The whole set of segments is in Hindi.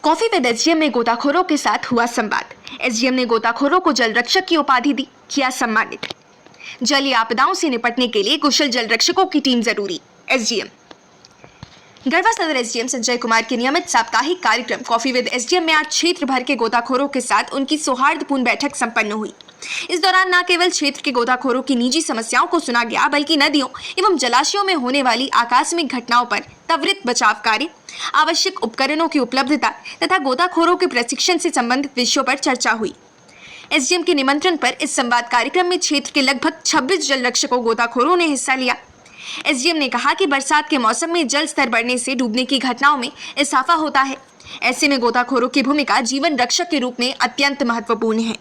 कॉफी विद एसडीएम में गोताखोरों के साथ हुआ संवाद। एसडीएम ने गोताखोरों को जल रक्षक की उपाधि दी, किया सम्मानित। जलीय आपदाओं से निपटने के लिए कुशल जल रक्षकों की टीम जरूरी। एसडीएम गढ़वा सदर एसडीएम संजय कुमार के नियमित साप्ताहिक कार्यक्रम कॉफी विद एसडीएम में आज क्षेत्र भर के गोताखोरों के साथ उनकी सौहार्दपूर्ण बैठक संपन्न हुई। इस दौरान न केवल क्षेत्र के गोताखोरों की निजी समस्याओं को सुना गया, बल्कि नदियों एवं जलाशयों में होने वाली आकस्मिक घटनाओं पर त्वरित बचाव कार्य, आवश्यक उपकरणों की उपलब्धता तथा गोताखोरों के प्रशिक्षण से संबंधित विषयों पर चर्चा हुई। एसडीएम के निमंत्रण पर इस संवाद कार्यक्रम में क्षेत्र के लगभग 26 जल रक्षकों गोताखोरों ने हिस्सा लिया। एसडीएम ने कहा कि बरसात के मौसम में जल स्तर बढ़ने से डूबने की घटनाओं में इजाफा होता है। ऐसे में गोताखोरों की भूमिका जीवन रक्षक के रूप में अत्यंत महत्वपूर्ण है।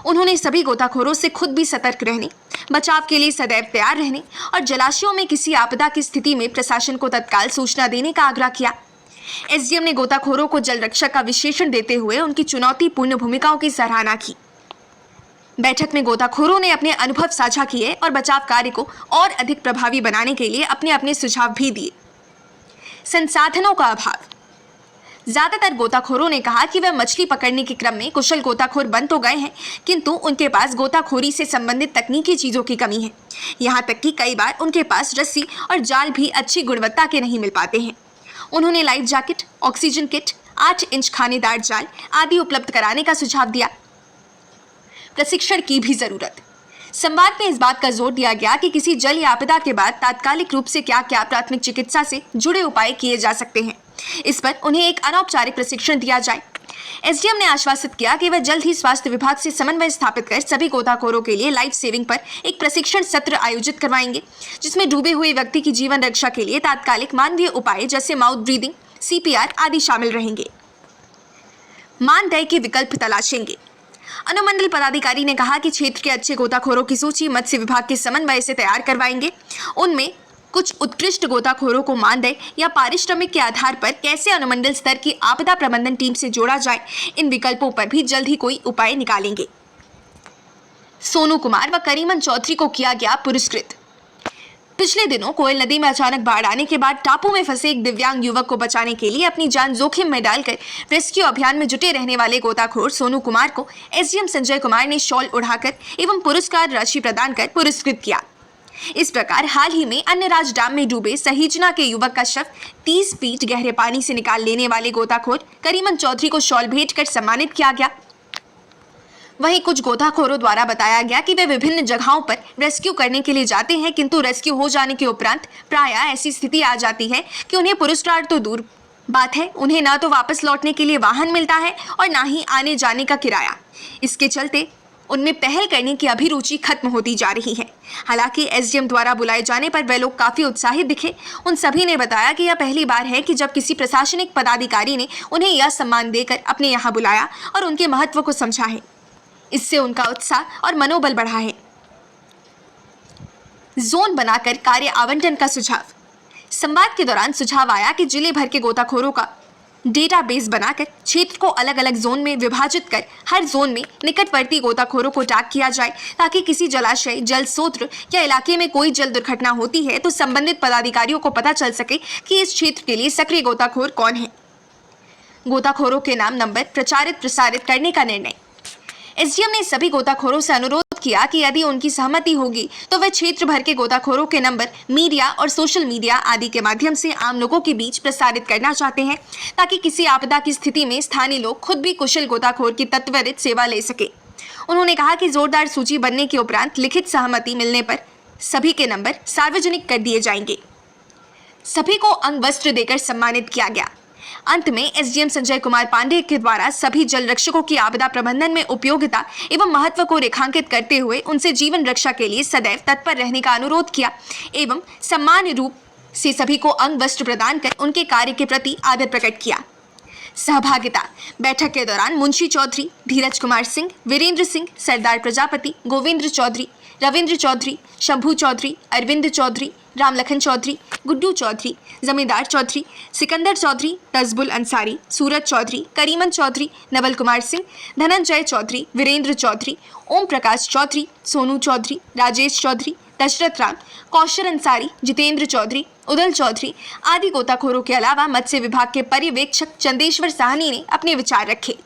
उन्होंने सभी गोताखोरों से खुद भी सतर्क रहने, बचाव के लिए सदैव तैयार रहने और जलाशयों में किसी आपदा की स्थिति में प्रशासन को तत्काल सूचना देने का आग्रह किया। एसडीएम ने गोताखोरों को जल रक्षक का विशेषण देते हुए उनकी चुनौतीपूर्ण भूमिकाओं की सराहना की। बैठक में गोताखोरों ने अपने अनुभव साझा किए और बचाव कार्य को और अधिक प्रभावी बनाने के लिए अपने अपने सुझाव भी दिए। संसाधनों का अभाव। ज्यादातर गोताखोरों ने कहा कि वे मछली पकड़ने के क्रम में कुशल गोताखोर बन तो गए हैं, किंतु उनके पास गोताखोरी से संबंधित तकनीकी चीजों की कमी है। यहाँ तक कि कई बार उनके पास रस्सी और जाल भी अच्छी गुणवत्ता के नहीं मिल पाते हैं। उन्होंने life jacket, oxygen kit, 8 inch खानेदार जाल आदि उपलब्ध कराने का सुझाव दिया। प्रशिक्षण की भी जरूरत। संवाद में इस बात का जोर दिया गया कि किसी जल या आपदा के बाद तात्कालिक रूप से क्या क्या प्राथमिक चिकित्सा से जुड़े उपाय किए जा सकते हैं, इस पर उन्हें एक अनौपचारिक प्रशिक्षण दिया जाए। एसडीएम ने आश्वासित किया कि वह जल्द ही स्वास्थ्य विभाग से समन्वय स्थापित कर सभी गोताखोरों के लिए लाइफ सेविंग पर एक प्रशिक्षण सत्र आयोजित करवाएंगे, जिसमें डूबे हुए व्यक्ति की जीवन रक्षा के लिए तात्कालिक मानवीय उपाय जैसे माउथ ब्रीदिंग, सीपीआर आदि शामिल रहेंगे। मानदेय के विकल्प तलाशेंगे। अनुमंडल पदाधिकारी ने कहा कि क्षेत्र के अच्छे गोताखोरों की सूची मत्स्य विभाग के समन्वय से तैयार करवाएंगे। उनमें कुछ उत्कृष्ट गोताखोरों को मानदेय या पारिश्रमिक के आधार पर कैसे अनुमंडल स्तर की आपदा प्रबंधन टीम से जोड़ा जाए, इन विकल्पों पर भी जल्द ही कोई उपाय निकालेंगे। सोनू कुमार व करीमन चौधरी को किया गया पुरस्कृत। पिछले दिनों कोयल नदी में अचानक बाढ़ आने के बाद टापू में फंसे एक दिव्यांग युवक को बचाने के लिए अपनी जान जोखिम में डालकर रेस्क्यू अभियान में जुटे रहने वाले गोताखोर सोनू कुमार को एसडीएम संजय कुमार ने शॉल उड़ाकर एवं पुरस्कार राशि प्रदान कर पुरस्कृत किया। इस प्रकार हाल ही में अन्यराज डैम में डूबे सहीजना के युवक का शव 30 फीट गहरे पानी से निकाल लेने वाले गोताखोर करीमन चौधरी को शॉल भेंट कर सम्मानित किया गया। वहीं कुछ गोताखोरों द्वारा बताया गया कि वे विभिन्न जगहों पर रेस्क्यू करने के लिए जाते हैं, किंतु रेस्क्यू हो जाने के उपरांत प्रायः ऐसी स्थिति आ जाती है कि उन्हें पुरस्कार तो दूर बात है, उन्हें ना तो वापस लौटने के लिए वाहन मिलता है और ना ही आने जाने का किराया। इसके चलते उनमें पहल करने की अभिरुचि खत्म होती जा रही है। हालांकि एसडीएम द्वारा बुलाए जाने पर वे लोग काफी उत्साहित दिखे। उन सभी ने बताया कि यह पहली बार है कि जब किसी प्रशासनिक पदाधिकारी ने उन्हें यह सम्मान देकर अपने यहाँ बुलाया और उनके महत्व को समझा है। इससे उनका उत्साह और मनोबल बढ़ा है। जोन बनाकर कार्य आवंटन का सुझाव। संवाद के दौरान सुझाव आया कि जिले भर के गोताखोरों का डेटाबेस बनाकर क्षेत्र को अलग अलग जोन में विभाजित कर हर जोन में निकटवर्ती गोताखोरों को टैग किया जाए, ताकि किसी जलाशय, जल स्रोत या इलाके में कोई जल दुर्घटना होती है तो संबंधित पदाधिकारियों को पता चल सके कि इस क्षेत्र के लिए सक्रिय गोताखोर कौन है। गोताखोरों के नाम नंबर प्रचारित प्रसारित करने का निर्णय। एसडीएम ने सभी गोताखोरों से अनुरोध किया कि यदि उनकी सहमति होगी तो वे क्षेत्र भर के गोताखोरों के नंबर मीडिया और सोशल मीडिया आदि के माध्यम से आम लोगों के बीच प्रसारित करना चाहते हैं, ताकि किसी आपदा की स्थिति में स्थानीय लोग खुद भी कुशल गोताखोर की त्वरित सेवा ले सके। उन्होंने कहा कि जोरदार सूची बनने के उपरांत लिखित सहमति मिलने पर सभी के नंबर सार्वजनिक कर दिए जाएंगे। सभी को अंग वस्त्र देकर सम्मानित किया गया। अंत में एसडीएम संजय कुमार पांडे के द्वारा सभी जल रक्षकों की आपदा प्रबंधन में उपयोगिता एवं महत्व को रेखांकित करते हुए उनसे जीवन रक्षा के लिए सदैव तत्पर रहने का अनुरोध किया एवं सम्मान रूप से सभी को अंग वस्त्र प्रदान कर उनके कार्य के प्रति आदर प्रकट किया। सहभागिता। बैठक के दौरान मुंशी चौधरी, धीरज कुमार सिंह, वीरेंद्र सिंह, सरदार प्रजापति, गोविंद्र चौधरी, रविंद्र चौधरी, शंभू चौधरी, अरविंद चौधरी, रामलखन चौधरी, गुड्डू चौधरी, जमींदार चौधरी, सिकंदर चौधरी, तजबुल अंसारी, सूरज चौधरी, करीमन चौधरी, नवल कुमार सिंह, धनंजय चौधरी, वीरेंद्र चौधरी, ओम प्रकाश चौधरी, सोनू चौधरी, राजेश चौधरी, दशरथ राम, कौशल अंसारी, जितेंद्र चौधरी, उदल चौधरी आदि गोताखोरों के अलावा मत्स्य विभाग के पर्यवेक्षक चंदेश्वर साहनी ने अपने विचार रखे।